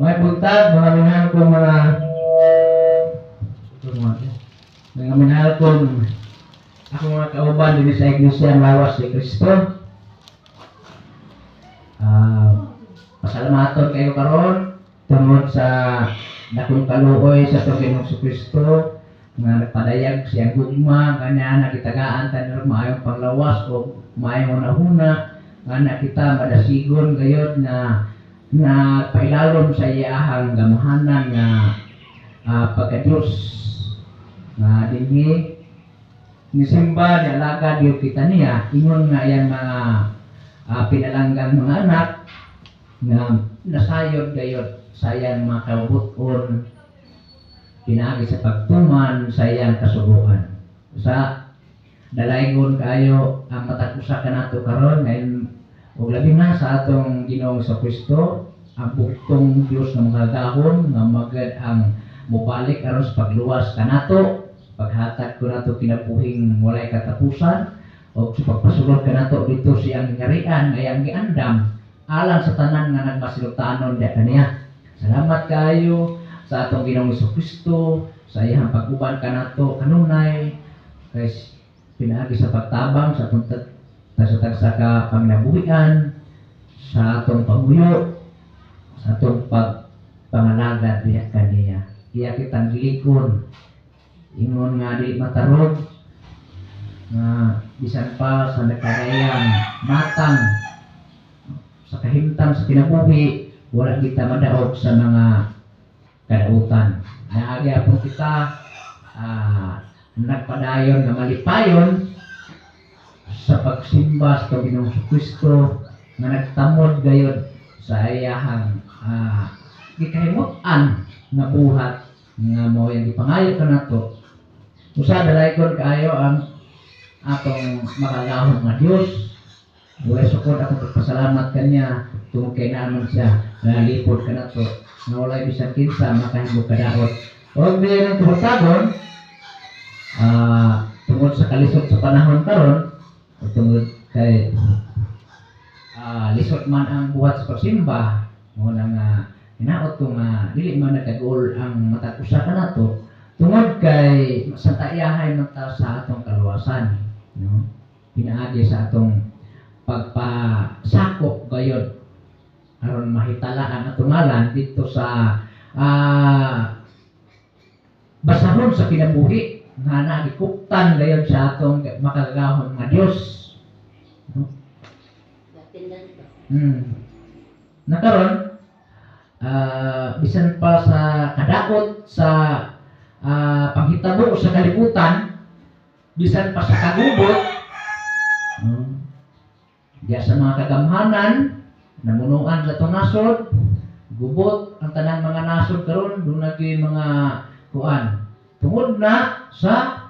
May buntag, mga minahal kong mga minahal kong ako mga kauban din sa Iglesia Lawas ni Cristo. Pasalamaton kayo karon tungod sa dakong kaluoy sa Panginoong Kristo nga nagpadayag siyang gugma kanya nakitagaan tayo maayong panglawas o maayong una-una nga nakita madasigon gayod na pailalom sa iyahang gamahanan nga pagka-Diyos nga dinhi nisimba ni alaga diyo kita niya ingon nga yan mga pinalanggang mga anak nga nasayod gayod sayang mga kabuton pinagi sa pagtuman sayang kasubukan sa dalaygon kayo ang matakusa ka nato karon ngayon ug labi na sa atong Ginoong Kristo ang buktong Dios nga mga gahom nga magad ang mubalik aron sa pagluwas kanato paghatag ko nato kinabuhing walay katapusan o sa pagpasulod kanato dito siyang ngarian ngayang giandam alang sa tanan nga nagmasilutanon diha kaniya. Salamat kayo sa atong Ginoong Kristo sa iyang pag-uban kanato kanunay kay pinaagi sa pagtabang sa atong sa ka pangnabuhian sa atong pamuyo sa atong pangalaga diha kaniya. Iya kitang gilikon ingon nga di matarog nga bisan pa sa nagkagayang matang sa kahimtang sa kinabuhi wala kita madaog sa mga kadautan. Naagi apon kita nagpadayon nga malipayon sa pagsimba sa Ginoong Kristo nga nagtamod gayud sa iyahang gikahimutan nga buhat nga mo yang gipangayo kanato. Usa dalaygon kaayo ang atong makalahom nga Dios. Buhay sukod ako pagpasalamat kanya tungkol kay naman siya nalipod ka na to na walay bisan kinsa makahimog kadaot o hindi ng tuhod-tagon tungkol sa kalisod sa panahon karon o tungkol kay lisod man ang buhat sa pagsimba mo nang hinaot ko nga dili man nagagol ang matakusa ka na to tungkol kay santaiyahay man ta sa atong kaluwasan no? Pinaagi sa atong pagpasakop gayod aron mahitalaan at tumalan dito sa basahon sa kinabuhi nga nagikuptan gayod sa atong makagahon nga Dios no? Nakaron bisan pa sa kadaot sa panghitabo sa kalibutan bisan pa sa kagubot diya sa mga kagamhanan namunuan sa itong nasod gubot ang tanang mga nasod karon doon naging mga kuan tungod na sa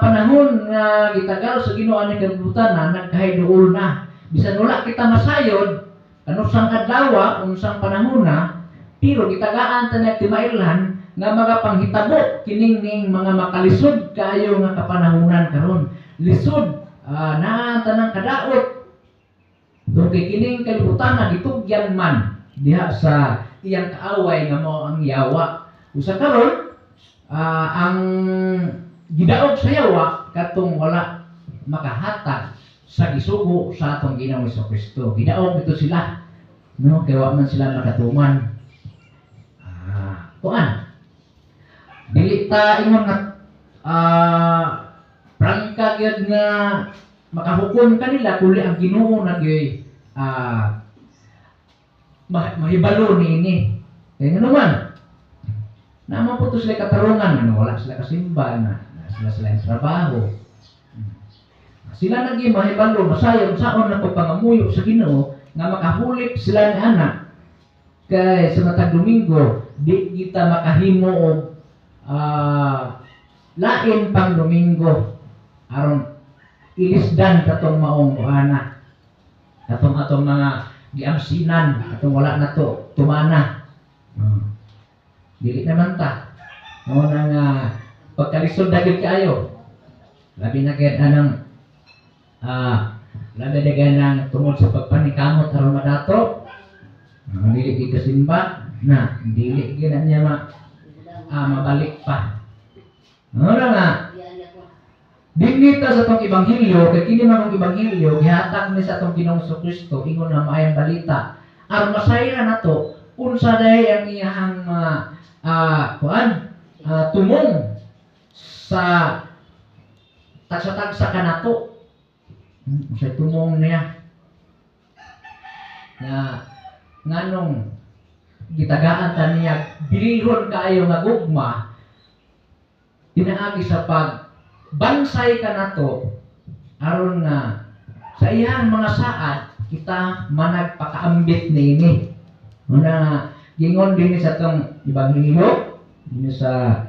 panahon nga gitagal sa Ginoo ani kabutan na nagkahayduol na bisan wala kita masayod kanusang adlaw unsang panahon na pero gitagaan ta na timailhan nga mga panghitabo kining ning mga makalisod kaayo nga kapanahunan karon lisod na tanang kadaot do kay kining kalibutan na gitugyan man diha sa iyang kaaway nga mao ang yawa usa karon ang gidaog sa yawa katong wala makahatag sa gisugo sa atong Ginoong Kristo gidaog dito sila no kay wa man sila makatuman kuan dili ta ingon nga prangka gyud nga makahukom kanila kuli ang Ginoo nagyoy mahibalo niini kaya nga naman naman po ito sila katarungan ano, wala sila kasimba na sila yung trabaho sila naging mahibalo masayang saon na pagpangamuyo sa Ginoo nga makahulip sila ni anak kay sa matag Domingo di kita makahimo og lain pang Domingo aron ilisdan katong maong kuana katong atong mga giamsinan katong wala na to tumana dili naman ta mo nang pagkalisod dagit kayo labi na kay anang labi na kay nang tungod sa pagpanikamot aron madato dili gikasimba na dili gina niya mabalik pa. Ano nga? Dinita sa tong ebanghelyo, kay kini man ang ebanghelyo gihatag ni sa tong Ginoong Kristo ingon na maayong balita. Aron masayra nato unsa dahi ang iyang tumong sa tagsa-tagsa kanato. Sa tumong niya na nganong gitagaan ta niya bilihon kaayo nga gugma pinaagi sa bansay ka nato aron nga sa iyang mga saad kita managpakaambit niini. Una gingon din sa tong ebanghelyo din sa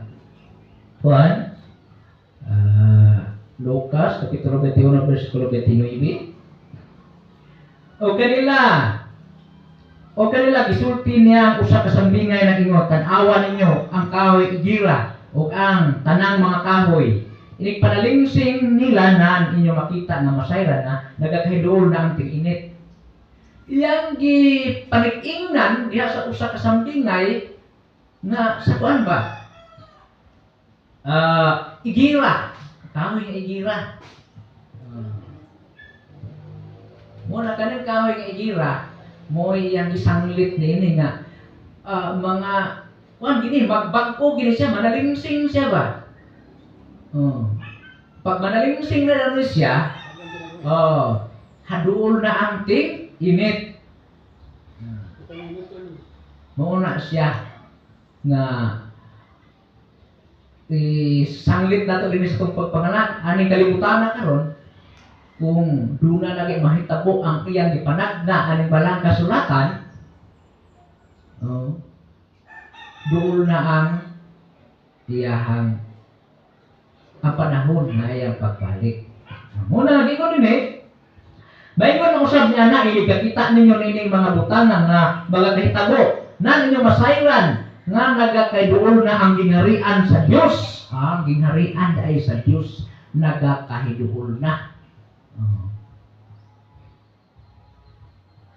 Lucas kapitulo 21 bersikulo 29. O kanila gisulti niya usa ka sambingay na ingon, tan-awa ninyo ang kahoy igira o ang tanang mga kahoy. Inig panalingsing nila na inyo makita na masayra na nagakahidool na ang tig-init. Iyang gipanig-ingnan diha sa usa ka sambingay nga sa kuan ba? Igira. Kahoy nga igira. Muna kaning kahoy nga igira, mo iyang isanglit nini nga mga kuan gini magbagko gini siya, manalingsing siya ba? Pag manalingsing na ano siya, haduol na ang init. Mauna siya nga sanglit na ito linis itong pagpangalan. Aning kalimutan na karon kung doon na lagi mahitabo ang iyang gipanag na aning balang kasulatan, doon na ang iyahang ang panahon na iyang pagbalik. Muna lagi ko din Baikon ang usab niya na iligakita ninyo nining mga butanan nga mga kahitabo na ninyo masayran nga nagakaiduol na ang gingharian sa Dios. Ang gingharian ay sa Dios nagakahiduol na.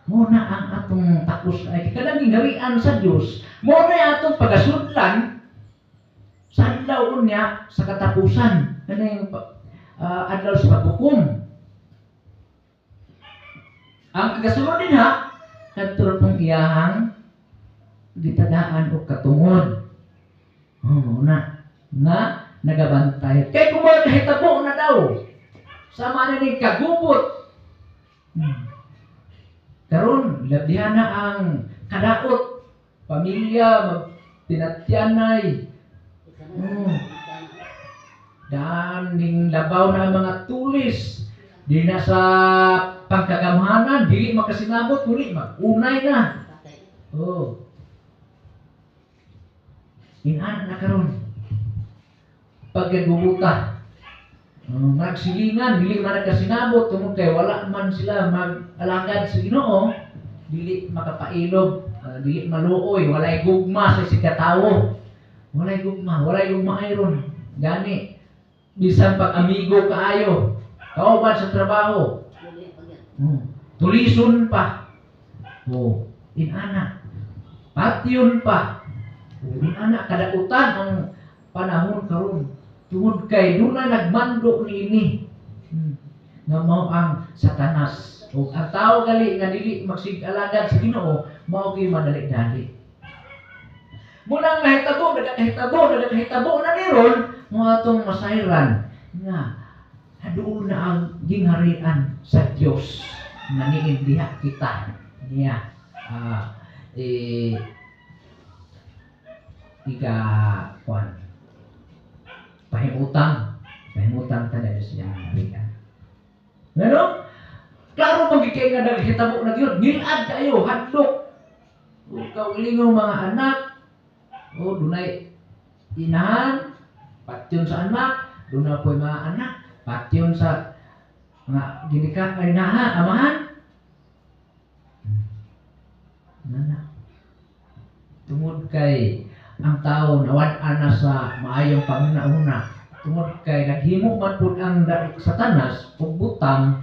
Muna ang atong tapos ay kadang gingharian sa Dios. Muna atong pagasudlan sa adlaw niya sa katapusan. Kaning adlaw sa paghukom. Ang kagasunod din katulad ng iyahang gitadaan o katungod. Muna nga nagabantay. Kaya kung mga kahitabo na daw, sama na ning kagubot. Karon labihan na ang kadaot, pamilya, pinatyanay. Daning labaw na mga tulis. Di na sa pagkagamhanan, dili makasinabot, muli mag-unay na. Inanak na karon. Pagkagubuta. Nagsilingan, dili man nagkasinabot, tungod kay wala man sila mag-alagad sa Ginoo, dili makapailog, dili maluoy, walay gugma sa sikatawo. Walay gugma ayron. Gani, bisan pag amigo kaayo, kauban sa trabaho. Tulison pa. Inanak. Patyon pa. Inanak kadautan ang panahon karon. Tungod kay doon na nagmando niini. Nga mao ang Satanas. O ang tao gali nga dili magsig-alagad sa Ginoo, mao gyud madali-dali. Muna nagkahitabo na niron mo atong masayran nga haduol na ang gingharian sa Dios na niindiha kita niya pahimutan tada siya harian. Ano? Klaro magiging nga naghitabo na yun, nilad kayo, hadlok. Kaulingo mga anak, dunay inahan, patyon sa anak, dunay po mga anak, patyon sa mga ginikan ay amahan. Tungod kay ang tao nawad-an na sa maayong panguna-una. Tungod kay naghimo man pud ang Satanas ug butang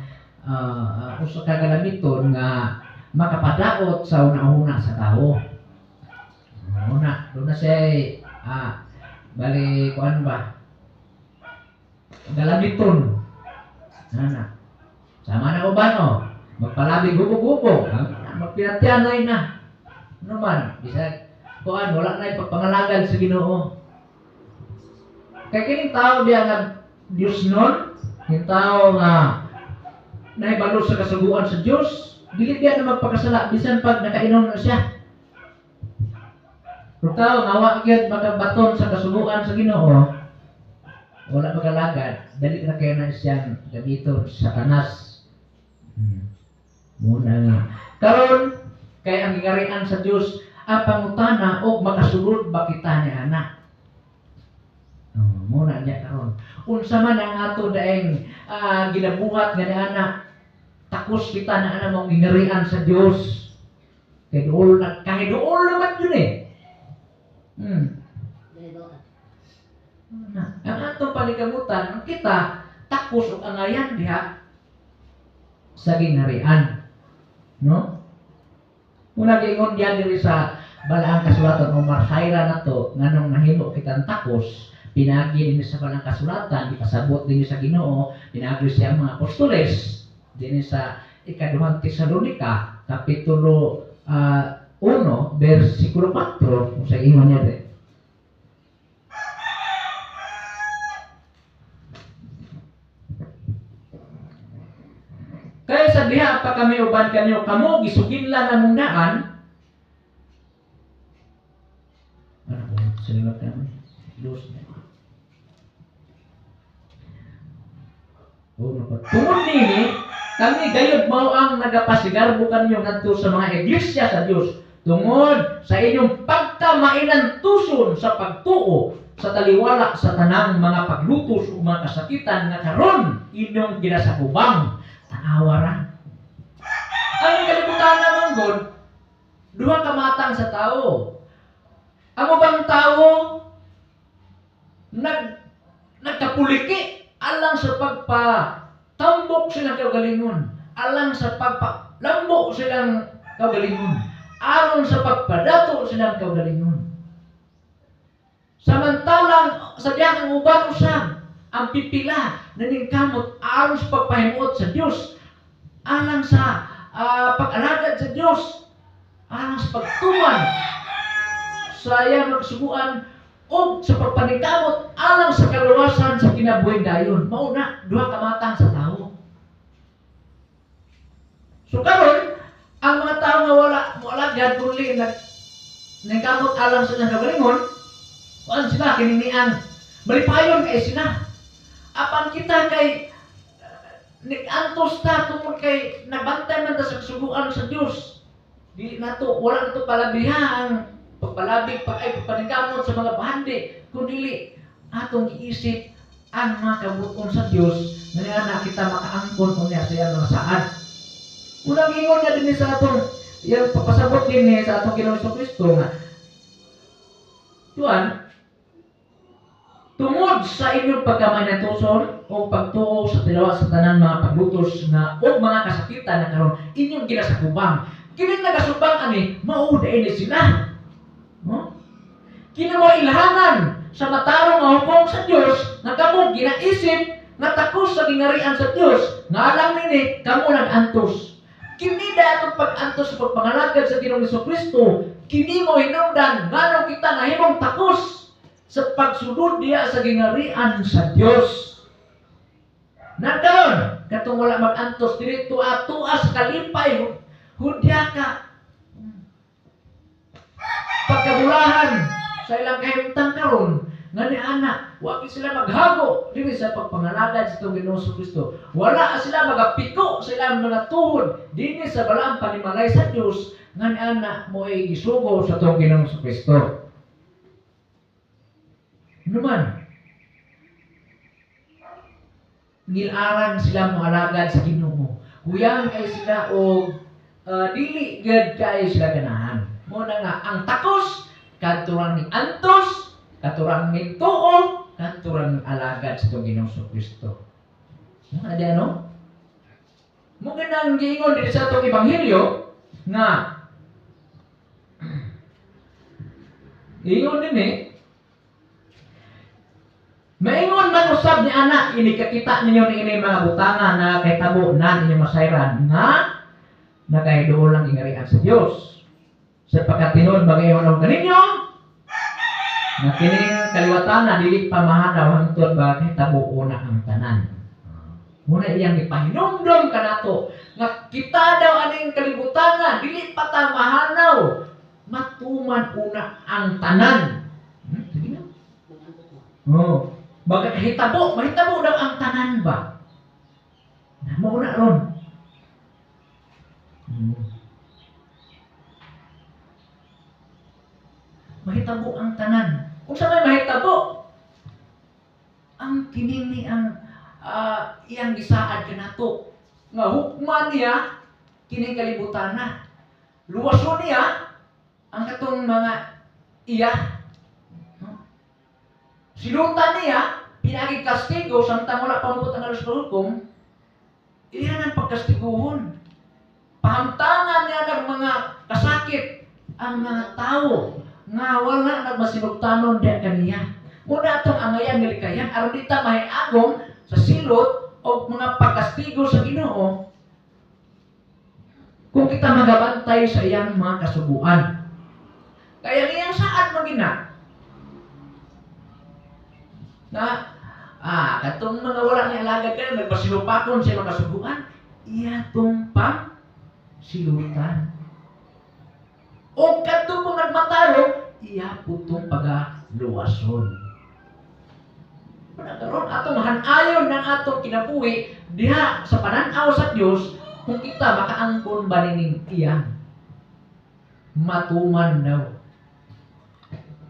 usa ka galamiton nga makapadaot sa una-una sa tao. Una, doon na siya bali, kuan ba? Galabiton. Nana. Sama na uban o. Magpalabig hubog-hubog. Magpinatyanay na. Ano man? Bisa, kuan, wala na ipagpangalagan sa Ginoo. Kaya kining tao diya nga Diyos nun, yung tao nga naibalo sa kasuguan sa Diyos, dili diya na magpakasala, bisan pag nakainom na siya. Kung tao nga wakit makabaton sa kasuguan sa Ginoo, wala magalagad, dali na kayo na siyang gamiton sa Satanas. Muna nga. Karon kay ang gingarian sa Dios ang pangutana og makasulod ba kita ni anak. Muna niya karon. Unsa man ang ato daing ginabuhat nga ni anak, takos kita na ana mong gingarian sa Dios. Kay duol na kahit duol naman yun eh. Ang atong palikabutan, kita takos og angayan diha sa gingharian. No? Una gingon diyan diri sa balaang kasulatan o marhayra nato nganong nahimo kitang takos, pinagi din sa balaang kasulatan, ipasabot din sa Ginoo, pinagi siya mga apostoles din sa ikaduhang Tesalonika kapitulo 1 versikulo 4 kung sa ingon niya din. Kaya sa diha pa kami uban kanyo kamo gisugidlan namong daan. Ano po? Salamat kami. Dos na. Tungod nini, kami gayud mao ang nagapasigarbo kanyo ngadto sa mga iglesia sa Dios tungod sa inyong pagkamainan tuson sa pagtuo sa taliwala sa tanang mga paglutos ug mga kasakitan nga karon inyong ginasakubang tanawaran. Ang kalibutan naman God, duha ka matang sa tao. Ang ubang tao nagkapuliki alang sa pagpatambok silang kaugalingon, alang sa pagpalambo silang kaugalingon, aron sa pagpadato silang kaugalingon. Samantalang sa diyang uban usab ang pipila naningkamot aron sa pagpahimuot sa Dios, alang sa pag-alagad sa Dios, alang sa pagtuman sa iyang magsuguan o sa pagpaningkamot alang sa kaluwasan sa kinabuhi dayon. Mauna, duha ka matang sa tao. So karon, ang mga tao nga wala gad kundi nagkamot alang sa ilang kagalingon, kuan sila kininian, malipayon kay sila. Apan kita kay nag-antos ta tungod kay nabantay man ta sa kasuguan sa Dios. Dili nato wala nato palabihang pagpalabig pagpaningkamot sa mga bahandi, kundi atong giisip ang mga kabuton sa Dios nga kita makaangkon unya sa iyang mga saad. Unang ingon niya din sa atong yung papasabot din sa atong Ginoong Kristo nga tuan tungod sa inyong pagkamanatuson o pagtuo sa tilawa sa tanan mga paglutos nga o mga kasakitan na karon inyong ginasakubang. Kini nagasubang ani mao ini sila. No? Kini mo ilhanan sa matarong nga hukom sa Dios nga kamo ginaisip nga takos sa gingarian sa Dios nga alam nini kamo nag-antos. Kini dato pag-antos sa pagpangalagad sa Ginoong Kristo, kini mo hinungdan ngano kita nahimong takos sa pagsulod diya sa gingarian sa Dios. Nagkaroon, katong wala mag-antos dili tuwa sa kalipay, hudya ka. Pagkabulahan sa ilang kahimtang karon, nga ni anak, wa sila maghago dili sa pagpangalagad sa Ginoong Kristo. Wala sila magapiko sa ilang mga tuhod dinhi sa balaang panimalay sa Dios nga ni anak mo ay gisugo sa Ginoong Kristo. Naman, nilaran sila mo alagad sa Ginoo. Huyang kay sila o dili gad kay sila ganahan. Mo na nga ang takos katurang ni antos, katurang ni tuo, katurang ni alagad sa Ginoong Kristo. Ano? Mo ganang giingon dito sa atong ebanghelyo nga ingon din maingon man usab ni ana ini kakita ninyo ni ini mga butangan na kahitabo na ninyo masayran nga nakahiduol lang ingarian sa Dios sa pagkatinud magayon og kaninyo nga kining kaliwatan na dili pa mahanaw hangtod ba kahitabo una ang tanan. Muna iyang ipahinumdum kanato nga kita daw aning kalibutan nga dili pa ta mahanaw matuman una ang tanan. Sige na. Oh, baga kahitabo, mahitabo daw ang tanan ba? Namo na ron. Mahitabo ang tanan. Kung sa may mahitabo, ang kining ni ang iyang gisaad kanato nga hukman niya kining kalibutan na luwason niya ang katong mga iya silutan niya pinagig kastigo samtang wala pamubot ang alas hukom iyan ang pagkastiguhon pahamtangan niya ng mga kasakit ang mga tao nga wala nagmasinugtanon diya kaniya muna itong angayan nilikayan aron di ta mahiagom sa silot o mga pagkastigo sa Ginoo kung kita magabantay sa iyang mga kasubuan. Kaya ngayang saan magina na katong mga wala nga alagad ka nagpasilupakon sa mga kasubuan iya tong pang silutan o katong kung nagmataro iya putong pagaluwason. Karon atong hanayon ng atong kinabuhi diha sa pananaw sa Dios kung kita makaangkon ba ning iyan matuman daw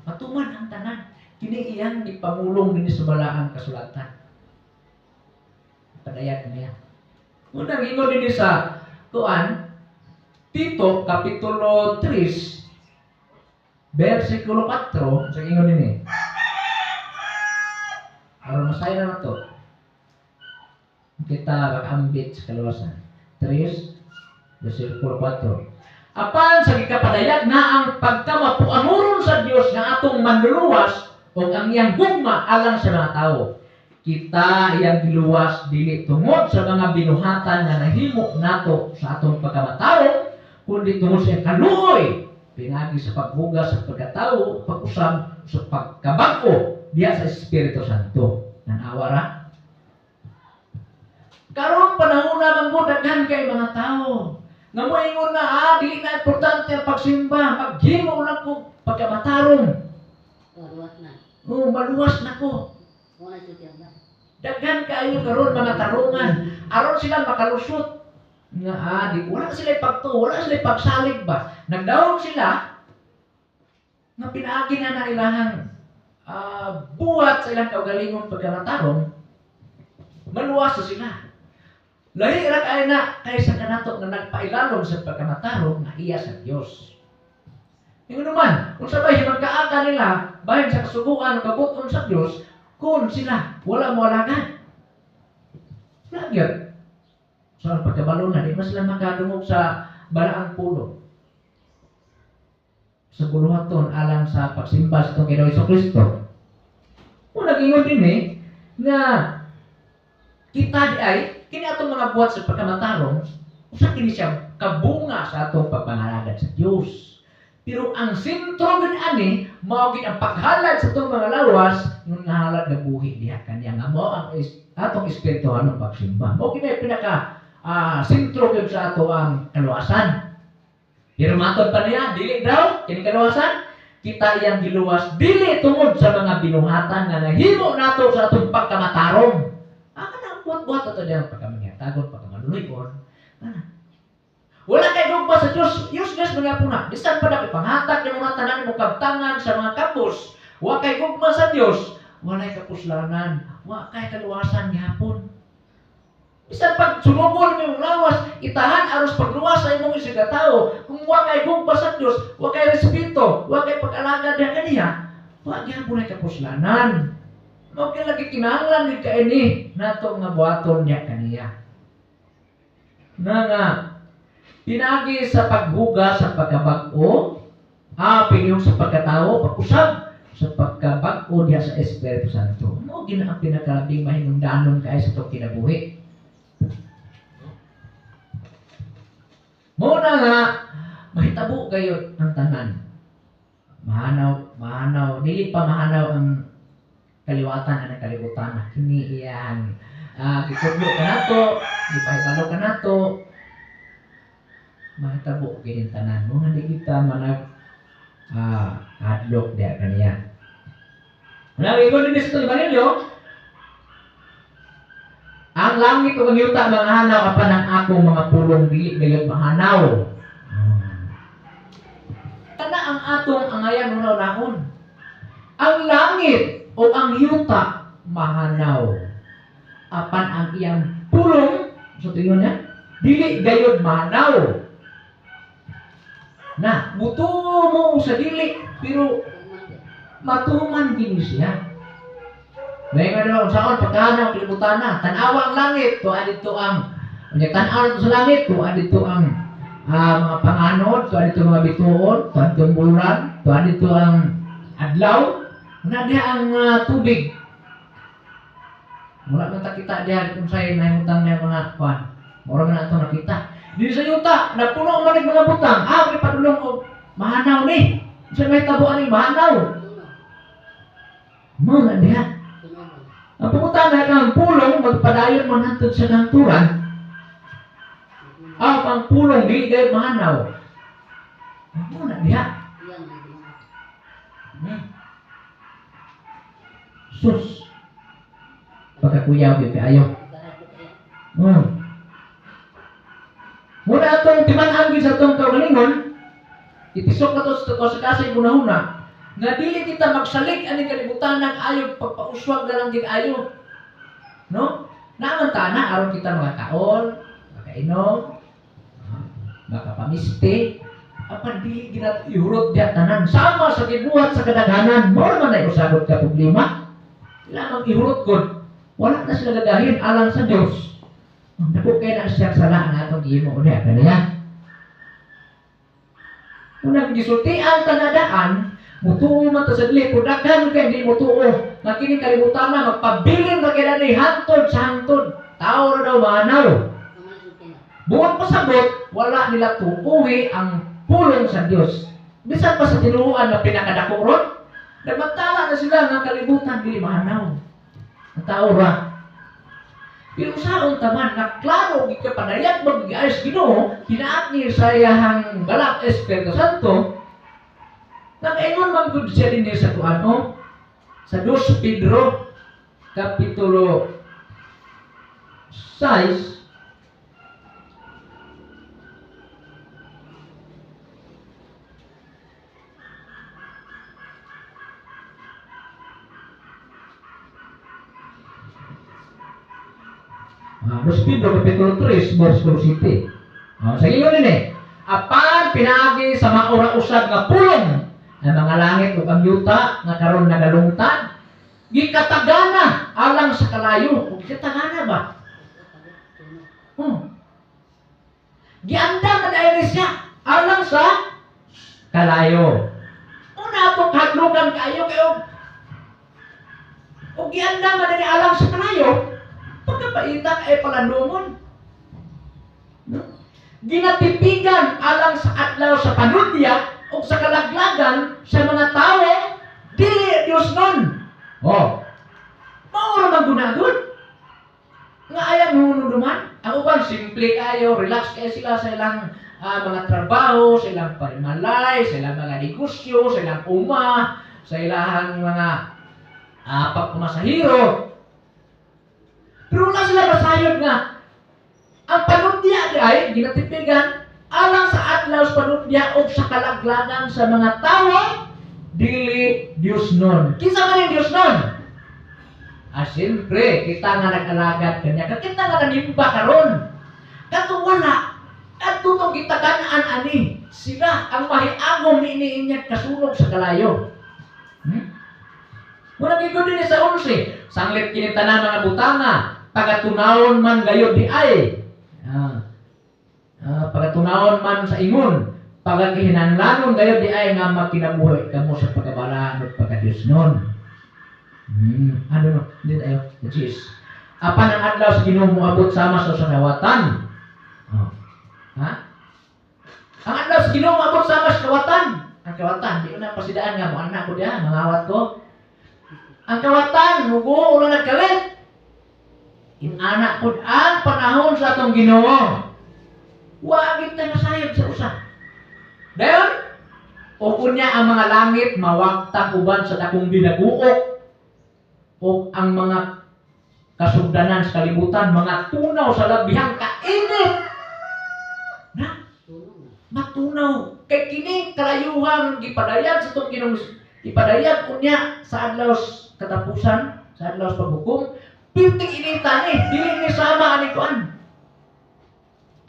matuman ang tanan kini iyang ipamulong dinhi sa balaang kasulatan padayag niya unang ingon dinhi sa kuan Tito kapitulo 3 versikulo 4 sa ingon dinhi aron masayra na to kita makambit sa kaluwasan 3 versikulo 4 apan sa gikapadayag na ang pagkamapuanuron sa Dios nga atong manluluwas o ang iyang gugma alang sa mga tao kita iyang giluwas dili tungod sa mga binuhatan nga nahimo nato sa atong pagkamatarong kundi tungod sa iyang kaluoy pinagi sa pagbuga sa pagkatao pag-usab sa pagkabag-o diya sa Espiritu Santo. Nanawara. Karong panahon na manggudagan kay mga tao. Nga mo ingon na, dili na importante ang pagsimba. Maghimo lang ko pagkamatarong. Maluwas na. Maluwas na ko. Muna sutyan ba? Daghan kayo karon mga tarungan. Aron sila makalusot. Nga, wala sila wala sila pagsalig ba. Nagdawog sila nga pinaagi na ilahang buhat sa ilang kaugalingon pagkamatarong maluwas na sila lahi ra kay na kaysa kanato nga nagpailalom sa pagkamatarong nga iya sa Dios ingon naman kung sabay magkaaga nila bahin sa kasubukan o kabuton sa Dios kung sila wala mo alagan lagyan sa pagkabalo na di mas sila makadungog sa balaang pulo sa buluhaton alang sa pagsimba sa itong Ginoong Jesucristo. Kung nag-ingon din nga kita di ay, kini atong mga buhat sa pagkamatarong, usa kini siya kabunga sa atong pagpangalagad sa Dios. Pero ang sentro gid ani mao gid ang paghalad sa itong mga lawas ng nahalad nga buhi diha kaniya nga mao ang atong espirituhan ng pagsimba. Mao gid pinaka sentro gid sa ato ang kaluwasan. Pero matod pa niya, dili daw, kini kaluwasan, kita iyang giluwas, dili tungod sa mga binuhatan nga nahimo nato sa atong pagkamatarong. Kana buhat-buhat ato diyan pagkamangatagon, pagkamalulikon. Wala kay gugma sa Dios, useless mga puna. Bisan pa na ipanghatag ng mga tanan mo kabtangan sa mga kapos. Wa kay gugma sa Dios, walay kapuslanan, wa kay kaluwasan gihapon. Bisan pag sumugol mo yung lawas, itahan aros pagluwas sa imong isig tao. Kung wa kay gugma sa Dios, wa kay respeto, wa kay pag-alaga diha kaniya, wa gyapon ay kapuslanan. Mao kay lagi kinahanglan ni kaini nato nga buhaton diha kaniya. Nga Pinagi sa paghugas sa pagkabag-o, piniyong sa pagkatao, pag-usab sa pagkabag-o diha sa Espiritu Santo. Ano gina ang pinakalabing mahinungdanon kay sa itong kinabuhi? Muna nga, mahitabo kayo ang tanan. Mahanaw, dili pa mahanaw ang kaliwatan ang kalibutan. Kini iyan. Gikudlo ka nato, gipahibalo ka nato, mahitabo kayo ang tanan. Muna di kita manag adlok dia kaniya. Nabi ko din sa Evangelyo, ang langit ug ang yuta manghanaw apan ang akong mga pulong dili gayud mahanaw. Kana ang atong angayan unahon. Ang langit o ang yuta mahanaw apan ang iyang pulong sa tingon niya dili gayud mahanaw. Na buto mo sa dili pero matuman gini siya. May nga naman saan pagkahanaw kalibutan na tanawa ang langit to adito ang tanaw sa langit to adito ang mga panganod, to adito mga bituon, to adito ang bulan, to adito ang adlaw, na diha ang tubig. Mula man kita diha kung sa'yo nahimutang niya mga kuwan. Mura man ito nakita. Di sa yuta, napuno man mga butang. May padulong o mahanaw ni. Sa may tabuan ni mahanaw. Muna diha. Ang pumunta na kang pulong, magpadayon man hantod sa kanturan. Ang pulong, di kayo mahanaw. Muna diha. Sus. Pagkakuyaw, di kayo. Muna itong timan-anggi sa itong kaugalingon, itisok na ito sa kasay una-una, nga dili kita magsalig aning kalibutan ng ayaw, pagpauswag na lang din ayaw. No? Naamantana, aron kita makakaon, makainom, makapamiste, apan dili ginat ihurot diya tanan. Sama sa gibuhat sa kadaghanan, mo man ay usagot ka problema. Kailangan ihurot ko. Wala na sila gagahin alang sa Diyos. Naku kaya na siya sala na itong gimo ulit. Kaya kung naggisulti ang tanadaan, mutuo man ta sa dili, kung daghan kayo hindi mutuo, nakinig kalibutan na, magpabilin na kaya na hantod sa hantod. Tao na daw mahanaw. Buwan pasabot, wala nila tuuwi ang pulong sa Diyos. Bisan pa sa tinuruan na pinakadako ron, nagmantala na sila ng kalibutan, hindi mahanaw. Ang tao ra. Pero saon taman, na klaro, ikapanayag mag-iayos Ginoo, hinaat ni sayahang balak Espiritu Santo, nag-ingon manggod siya din sa tuano, sa 2 Pedro, Kapitulo 6, Pedro, Kapitulo 3, verse 7. Sa inyo din apan pinagi sa maura usab nga pulong ang mga langit ug ang yuta nga karon nagalungtad, gikatagana alang sa kalayo. Ug katagana ba? Giandam na dahil siya alang sa kalayo. Una itong hadlugan kayo ug giandam na dahil alang sa kalayo. Pagkapaita ay palandungon. No? Ginatipigan alang sa adlaw sa panudya o sa kalaglagan sa mga tao, dili Diyos nun. Maura maggunagod. Nga ayang nunuduman. Ang uban, simple kayo, relax kayo sila sa ilang mga trabaho, sa ilang panimalay, sa ilang mga negosyo, sa ilang sa ilang mga pagpumasahiro. Pero wala sila masayod nga. Ang panudya ay ginatipigan alang sa adlaw sa panudya o sa kalaglagan sa mga tao, dili Diyos nun. Kinsa man yung Diyos nun? Siyempre, kita nga nag-alagad kanya. Kita nga nanimba karon. Kato wala. At tutong gitaganaan ani. Sila ang mahiagom ni iniinyag kasunog sa kalayo. Muna gigo din sa 11. Sanglit kinitanan mga butanga. Pagatunawon man gayod di ay. pagatunawon man sa ingon, pagagihinanglanon gayud di ay nga makinabuhi kamo sa pagkabalaan ug pagkadiyos nun. Ano no? Hindi tayo. Jeez. Apan ang adlaw sa Ginoo moabot sama sa sanawatan. Ha? Ang adlaw sa Ginoo moabot sama sa kawatan. Ang kawatan, di ko na pasidaan nga mo anak ko diha, mangawat ko. Ang kawatan, mugo ulo nagkalit. Inanak ko ang panahon sa atong Ginoo. Wagit na masayag sa usa. Dayon, o kunya ang mga langit mawagtang uban sa dakong binaguok. O ang mga kasugdanan sa kalibutan, mga tunaw sa labihang kainit. Na? Matunaw. Kay kini kalayuhan gipadayag sa itong Ginoo. Ipadayag kunya sa adlaw katapusan, sa adlaw sa paghukom. Pinting initan dili ni sama ani kuan.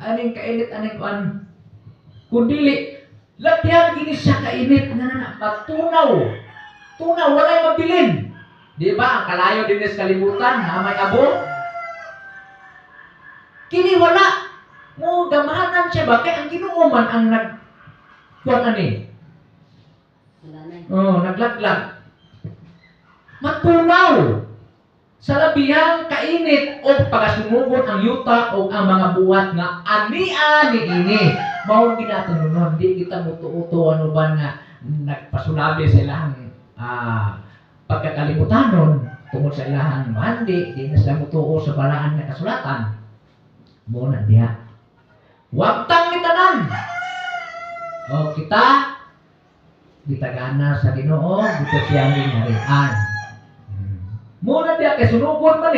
Aning kainit ani kuan. Kun dili labihang gini siya kainit nga matunaw. Tunaw walay mabilin. Di ba ang kalayo din sa kalibutan na may abo? Kini wala. Mo gamahanan siya ba? Kaya ang Ginoo man ang kuan ani. Naglaglag. Matunaw. Sa labihang kainit o pagasumugon ang yuta o ang mga buhat nga ani-ani ini. Mao ginatunon, di kita mutuuto ano ba nga nagpasulabi sa ilang pagkakalimutanon tungkol sa ilahang mandi, di na sila mutuo sa balaan na kasulatan. Muna diha. Wagtang nitanan. O kita gitagana sa Ginoo, dito siya ginharian. Muna diha kay sunugon man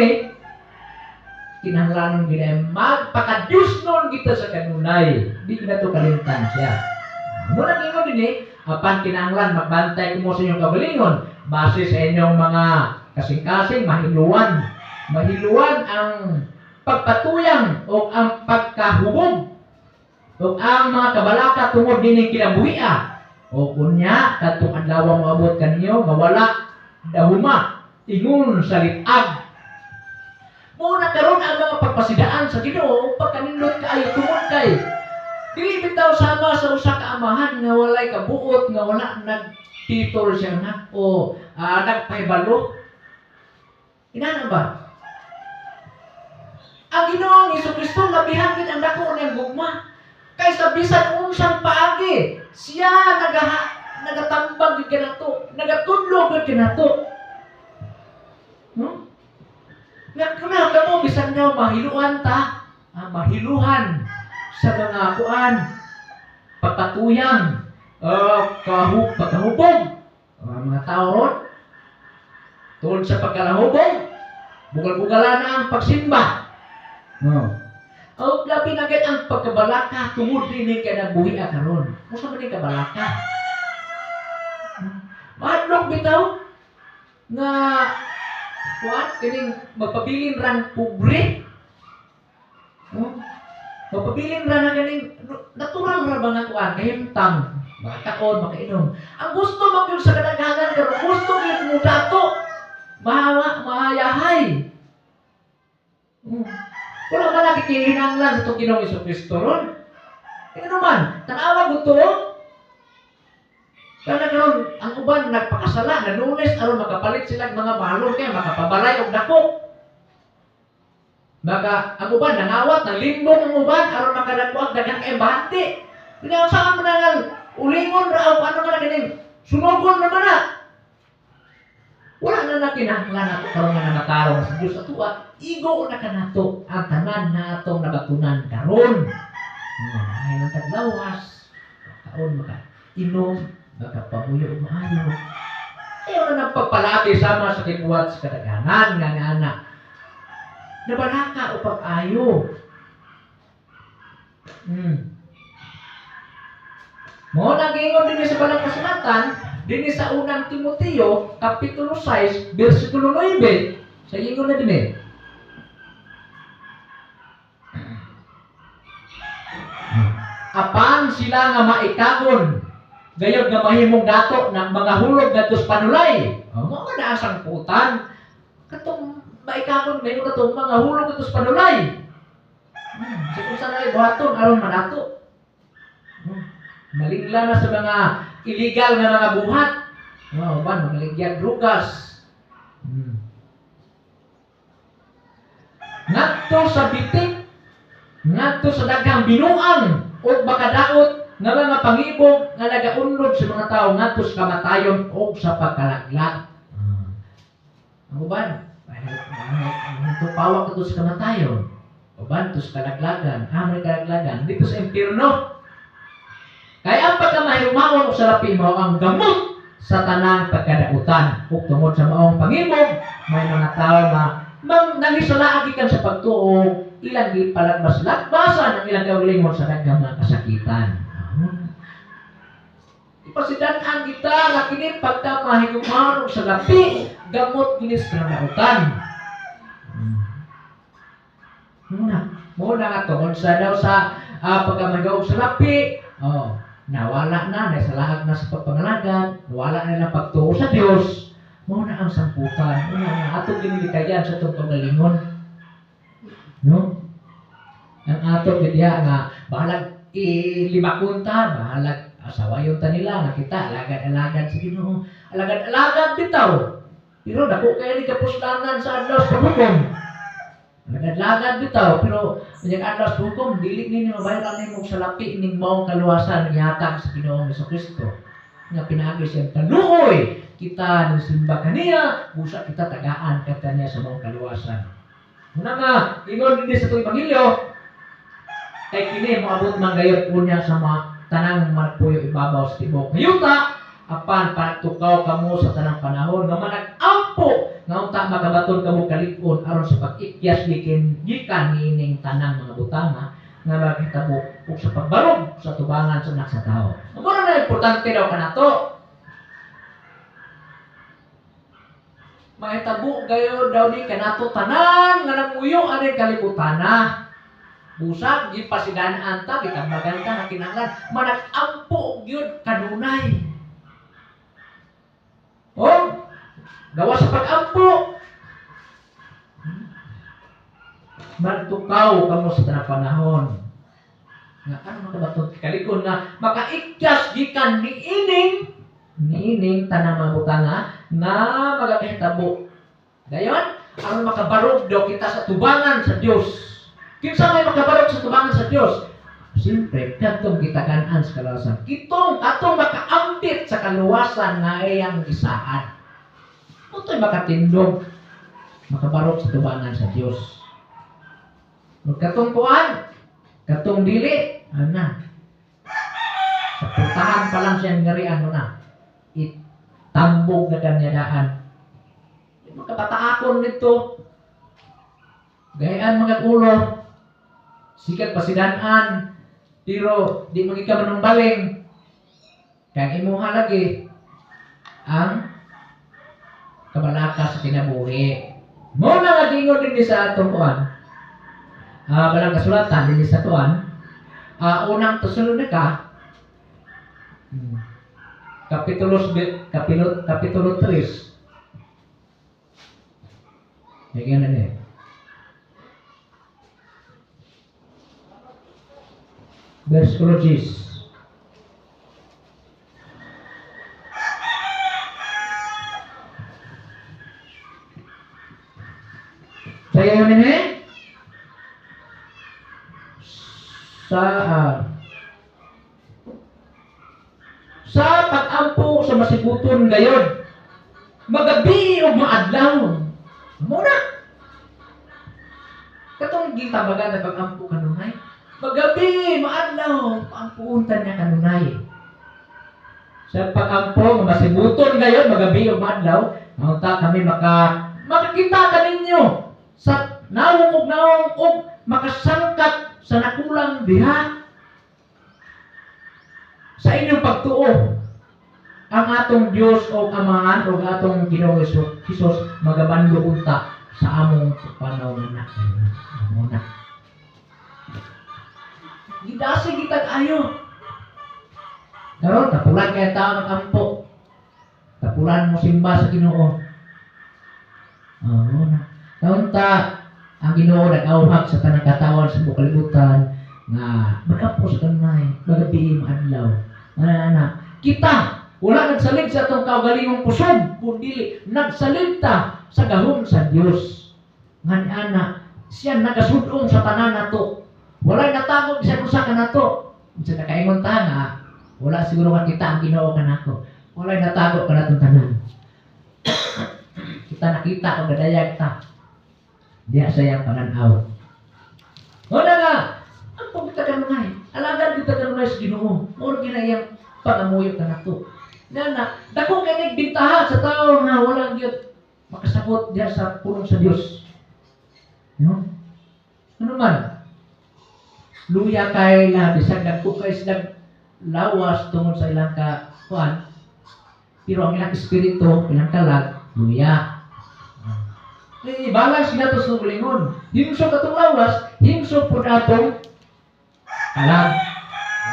kinahanglanon gid magpakadiyos nun kita sa kanunay. Di na to kalimtan siya. Muna gingon din apan kinahanglan magbantay ko mo sa inyong kagalingon base sa inyong mga kasing-kasing mahiluan ang pagpatuyang o ang pagkahubog o ang mga kabalaka tungod dining kinabuhia o kunya katong adlaw moabot kaniyo nga wala dahuma ingon sa litag. Muna karon ang mga pagpasidaan sa Ginoo pagkanindot kaayo tungod kay dili bitaw sama sa usa ka amahan nga walay kabuot nga wala nagtitol siya o nagpahibalo. Inana ba? Ang Ginoong Hesukristo labihan gid ang dako niyang gugma. Kaysa bisan unsang paagi, siya nagatambag gid kanato, nagatudlo gid kanato. Nga kamo bisan daw mahiluan ta, mahiluhan sa mga kuan, pagkatuyang, pagkahubog, mga tao tungod sa pagkalahubog, bugal-bugalan na ang pagsimba. O labi na gid ang pagkabalaka tungod dinhi kay nabuhi karon. Unsa man ni kabalaka? Madlok bitaw nga kuan kining magpabilin rang pobre. Magpabilin ra na ganing natural ra ba nga kuan kahimtang, makakaon, makainom. Ang gusto man gyud sa kadaghanan karon, gusto gyud mo dato. Mahayahay. Wala man nakikihinanglan sa itong Ginoong Hesukristo ron. Ano man, tanawa gusto. Kaya karon ang uban nagpakasala, nanulis aron makapalit silang mga balon kaya makapabalay og dako. Ang uban nangawat, nanglimbong ang uban aron makadakuag daghang kay bante. Pinasaan mo na lang ulingon ra o ano ka ganing sunugon naman na. Wala na kinahanglan nato karon nga namatarong sa Dios ato. Igo na kanato ang tanan natong nabatunan karon. Ay nang taglawas. Kaon maka inom, makapabuyo maayo. Ayaw na nagpagpalabi sama sa kibuhat sa kadaghanan nga anak. Nabalaka o pag-ayo. Mo nagingon din sa balang kasulatan, din sa unang Timoteo, Kapitulo 6, versikulo 9, sa ingon na din Apan sila nga maikagon, gayod nga mahimong dato ng mga hulog na tos panulay. Mga naasang putan, katong maikagon gayod katong mga hulog na tos panulay. So kung saan ay buhaton aron manato. Malingla na sa mga illegal nga mga buhat. Uban maligyan drugas. Ngadto sa bitik, ngadto sa daghang binuang o makadaot nga mga pangibog nga nagaunlod sa mga tao ngadto sa kamatayon o sa pagkalaglag. Ang uban, ito pawak ito sa kamatayon. Uban, ito sa kalaglagan. May kalaglagan. Dito sa impyerno. Kaya ang pagkamahirumaon o salapi mo ang gamot sa tanang pagkadautan. O tungod sa maong pangibog, may mga tao na nangisalaagi kan sa pagtuo, ilang ipalagmas-lagbasan ang ilang kaulingon sa daghang mga kasakitan. Ipasidan-an kita nga kini pagkamahirumaon o salapi, gamot ginis ng nautan. Muna nga tungod sa daw sa pagkamagaog sa lapi, nawala na, naisalaag na sa pagpangalagan, nawala na lang pagtuo sa Diyos. Muna ang samputan, muna nga atong ginilikayan sa itong pagalingon. No? Ang atong gidya nga, bahalag ilimakunta, bahalag asawayon ta nila, nakita, alagad-alagad sa Ginoo, alagad-alagad bitaw. Pero dako kayo ni kapuslanan sa adlaw sa hukom. Alagad-alagad bitaw, pero yung adlaw sa hukom, dili ninyo mabayaran nimo sa lapi ning maong kaluwasan gihatag sa Ginoong Jesucristo. Nga pinaagi siya kaluoy, kita ng simba kaniya, busa kita tagaan kata niya sa maong kaluwasan. Muna nga, ingon din sa itong Ebanghelyo, kay kini moabot man gayud unya sa mga tanang marpuyo ibabaw sa tibok. Ngayuta, apan pagtukaw kamo sa tanang panahon nga manag-ampo nga unta makabaton kamo kalig-on aron sa pag-ikyas gikan niining tanang mga butanga nga makitabo ug sa pagbarog sa tubangan sa anak sa tao. Amo na importante daw kanato. Mahitabo gayo daw ni kanato tanan nga namuyo ani kalibutana. Busag gipasidanaan ta gitambagan ta nga kinahanglan manag-ampo gyud kanunay. Gawa sa pag-ampo. Magtukaw kamo sa tanang panahon. Nga ano man ba ito? Kalikon nga makaikyas gikan niining tanang mga butanga na magakahitabo. Gayon, ang makabarog daw kita sa tubangan sa Diyos. Kinsa may makabarog sa tubangan sa Diyos? Siyempre, katong gitaganaan sa kaluwasan. Katong makaambit sa kaluwasan na iyang gisaan. Ito'y makatindog, makabarog sa tubangan sa Diyos. Katong kuan, katong dili, sa puntahan pa lang siyang ngarian mo na. Itambog na kanyadaan. Makapataakon nito. Gayaan mga ulo. Sikat pasidanaan. Pero di magika manong baling. Kaya imuha lagi ang kabalaka sa kinabuhi. Muna nga gingon din sa atong kuan. Balang kasulatan din sa tuan. Unang Tesalonica Kapitulo 3. Yan na eh. Verse saya ini sa pag-ampo sa masibuton gayon magabi o maadlaw muna katong gitabagan na pag-ampo kanunay magabi maadlaw pag-ampuuntan niya kanunay sa pag-ampo masibuton gayon magabi o maadlaw maunta kami makakita ka ninyo sa naong og makasangkat sa nakulang diha sa inyong pagtuo ang atong Dios o Amahan o atong Ginoong Hesus magabanlo unta sa among panahon na muna. Gidasi gitag ayo. Karon tapulan kay tao nag-ampo. Tapulan mo simba sa Ginoo. Muna. Kaunta ang Ginoo nag-awhag sa tanang katawan sa buong kalibutan nga mag-apo sa kanunay, magabi adlaw. Ana, kita wala nagsalig sa atong kaugalingong kusog, kundi nagsalig ta sa gahom sa Dios. Nga ana, siya nagasudong sa tanan nato. Wala natagod siya usa ka nato. Sa nakaingon ta nga, wala siguro nga kita ang Ginoo kanako. Wala natago ka natong tanan. Kita nakita o gadayag ta. Diya sayang pananaw. Wala nga, ang pagkita kanunay, alagan kita kanunay sa Ginoo. Moro ginayang pangamuyo ka nato. Na, dako kay bintaha sa tao nga wala gyud makasabot diya sa pulong sa Dios. No? Ano man? Luya kay na bisag dagko kay sila lawas tungod sa ilang ka kuan. Pero ang ilang espiritu, ilang kalag, luya. Balance sila to sa lingon. Himso katong lawas, himso po atong kalag.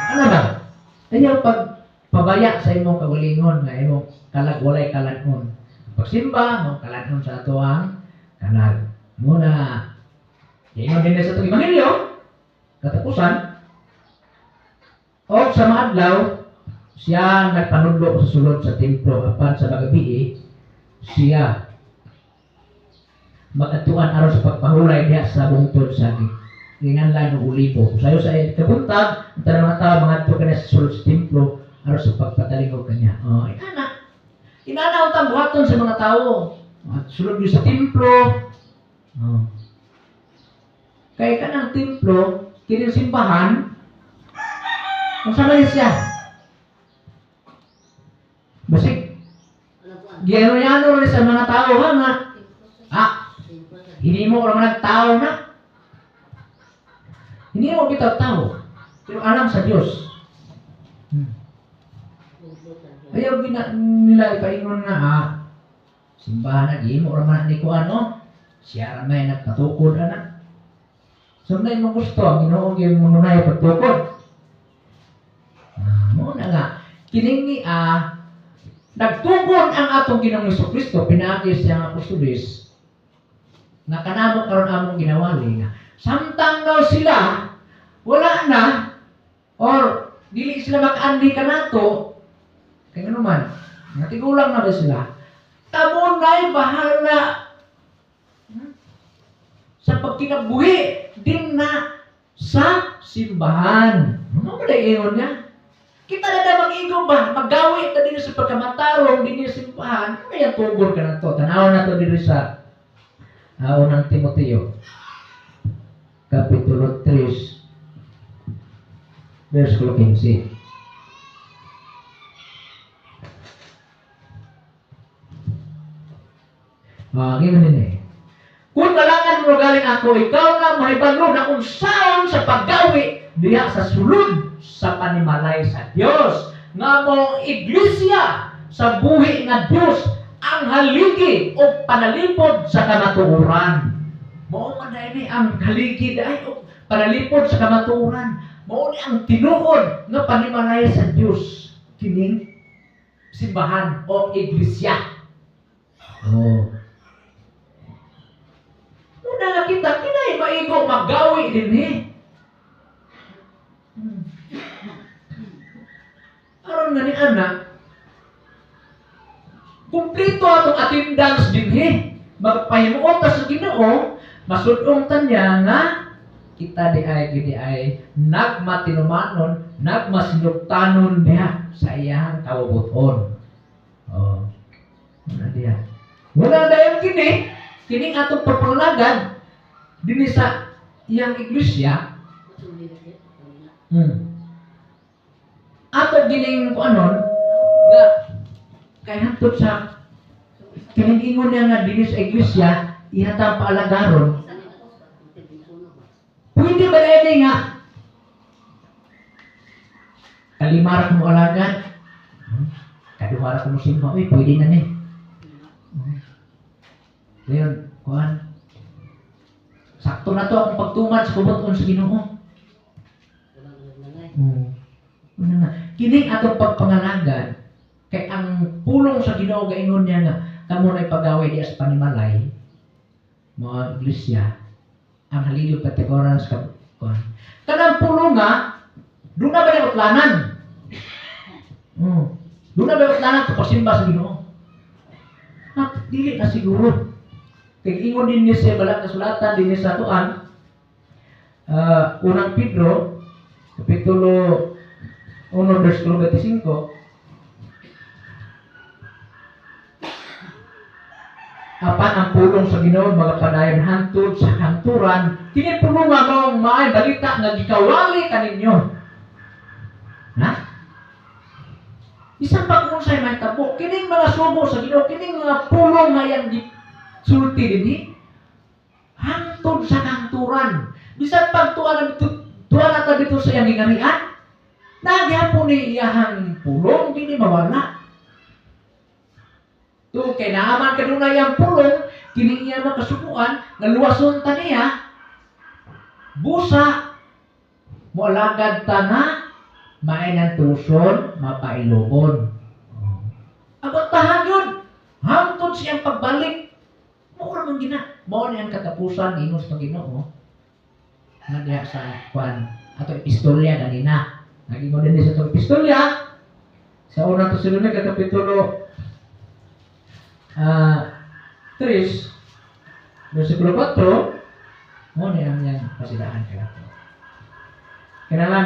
Ano ba? Ayaw pag pabaya sa imong kagalingon nga imong kalag walay kalagnon. Pagsimba mo kalagnon sa ato ang kalag. Muna ingon din sa atong ebanghelyo katapusan o sa mga adlaw siya nagpanudlo sa sulod sa templo apan sa magabi siya magatuan aron sa pagpahulay diha sa bungtod sa ginganlan ng ulibo. Sayo sa kabuntag ang tanang mga tao mga adto kanina sa sulod sa templo aron sa pagpatalingaw kanya. Oh, inana ang buhaton sa mga tao. Sulod yun sa templo. Oh. Kaya kanang templo, kining simbahan, kung saan na siya? Basig, giyano-yano rin sa mga tao ha nga. Hindi mo orang nagtao na. Hindi mo bitaw tao. Pero alam sa Diyos. Ayaw nila ipaingon na simbahan na di mo raman ni ko ano siya ramay nagpatukod na sunday mo gusto ang Ginoo gyud mo na pagtukod mo na nga kining ni nagtukod ang atong Ginoong Hesukristo pinaagi siyang apostoles nga kanamo karon among ginawali nga samtang daw sila wala na or dili sila makaandi kanato. Kaya naman, natigulang na ba sila? Tamo na'y bahala sa pagkinabuhi din na sa simbahan. Ano ba na iyon niya? Kita na na mag-igaw ba? Magawi ka din sa pagkamatarong din sa simbahan. Ano yung tugol ka na to? Tanaw na to din sa unang Timoteo. Kapitulo 3 verse 15. Ganyan din eh. Kung dalangan mo galing ako, ikaw na mahibalo na kung saan sa paggawi diya sa sulod sa panimalay sa Diyos. Nga mong iglesia sa buhi nga Diyos ang haligi o panalipod sa kamatuoran. Mao man dahil ang haligi dahil o panalipod sa kamatuoran. Mao ni ang tinuod nga panimalay sa Diyos. Kining simbahan o iglesia. Oh. Muna nga kita, kinay maigo magawi din eh. Aron nga ni anak, kumplito atong attendance din eh. Magpahimuot ta sa Ginoo, masudong tanya nga kita di ay nagmatinumanon, nagmasinugtanon niya sa iyang kawabuton. Oh. Muna diya. Muna dahil kining atong pagpanglagan dinhi sa iyang iglesia. Ato gining kuanon nga kay hantod sa kining ingon niya nga dinhi sa iglesia ihatang paalagaron. Pwede ba dahil nga kalimara ko mo alagan kaduhara ko mo simba pwede na ni. Ngayon, kuhan, sakto na to akong pagtumat sa kubuton sa Ginoo. Una nga, kining atong pagpangalagan, kay ang pulong sa Ginoo gaingon niya nga, kamo na'y pagaway diya sa panimalay, mga iglesia, ang halili pati oras ka kon. Kanang pulo nga, doon na ba yung utlanan? Doon na ba yung utlanan ito pasimba sa Ginoo? Dili na siguro. Kaya ingon din niya sa balang kasulatan din niya sa tuan, unang Pedro, Kapitulo 1, verse 25, apan ang pulong sa Ginoo mga padayon hantod sa kanturan, kini pulo nga mao maay balita nga gikawali kaninyo. Na? Isang pag-unsay may tabo, kining mga subo sa Ginoo, kining mga pulong nga yang sulti dinhi hantod sa kanturan. Bisan pag tuwa na ta dito sa iyang ingarian, nagyapon ni iyahang pulong dili mawala. To kay naaman kanunay ang pulong kini iya makasubuan nga luwason ta niya busa mo alagad ta na mainan tuson mapailogon. Abot tahan yun hangtod siyang pagbalik mo ra man gina mao ni ang katapusan inos ng Ginoo nga diha sa kwan ato epistolya ganina naging din sa itong epistolya sa unang Tesalonica kapitulo 3, versikulo 4, mo ni ang yan pasidahan ka nato. Kailangan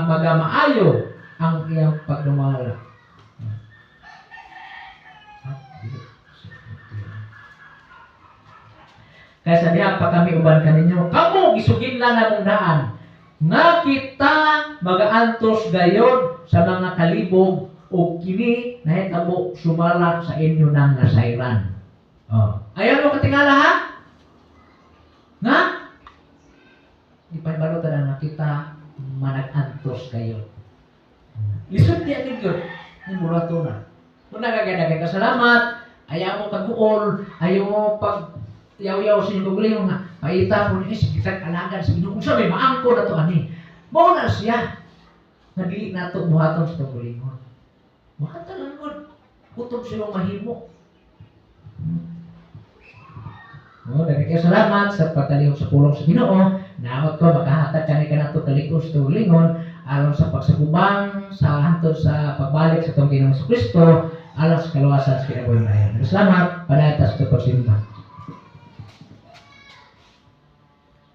mga maayo ang iyang pagdumala. Kaya sa diya, pag kami uban kaninyo, kamu isugin lang na mong daan, nga kita mag-aantos gayon sa mga kalibog o kini nahitabo sumalak sa inyo ng nasayran. Ayaw mo katingala ha? Nga? Ipagbalutan na kita manag-antos kayo. Lisod niya ninyo. Ang mula ito na. Kung nagagadagan ka salamat, ayaw mo pag-uol, ayaw mo pag yaw-yaw sa inyong guling nga, paita po niya, sikitag alagan sa Ginoo. Kung sabi, maangko na ito ani. Bawa na siya. Nabili na ito buhaton sa gulingon. Mahata lang ko. Kutob silang mahimo. Nagkakaya salamat sa pagkalihok sa pulong sa Ginoo. Naamot ko, makahatag ka na ito kalikos sa gulingon alang sa pagsakubang, sa hantod sa pagbalik sa itong Ginoong Kristo, alang sa kaluwasan sa kinabuhi na yan. Salamat, palatas ito pagsimba.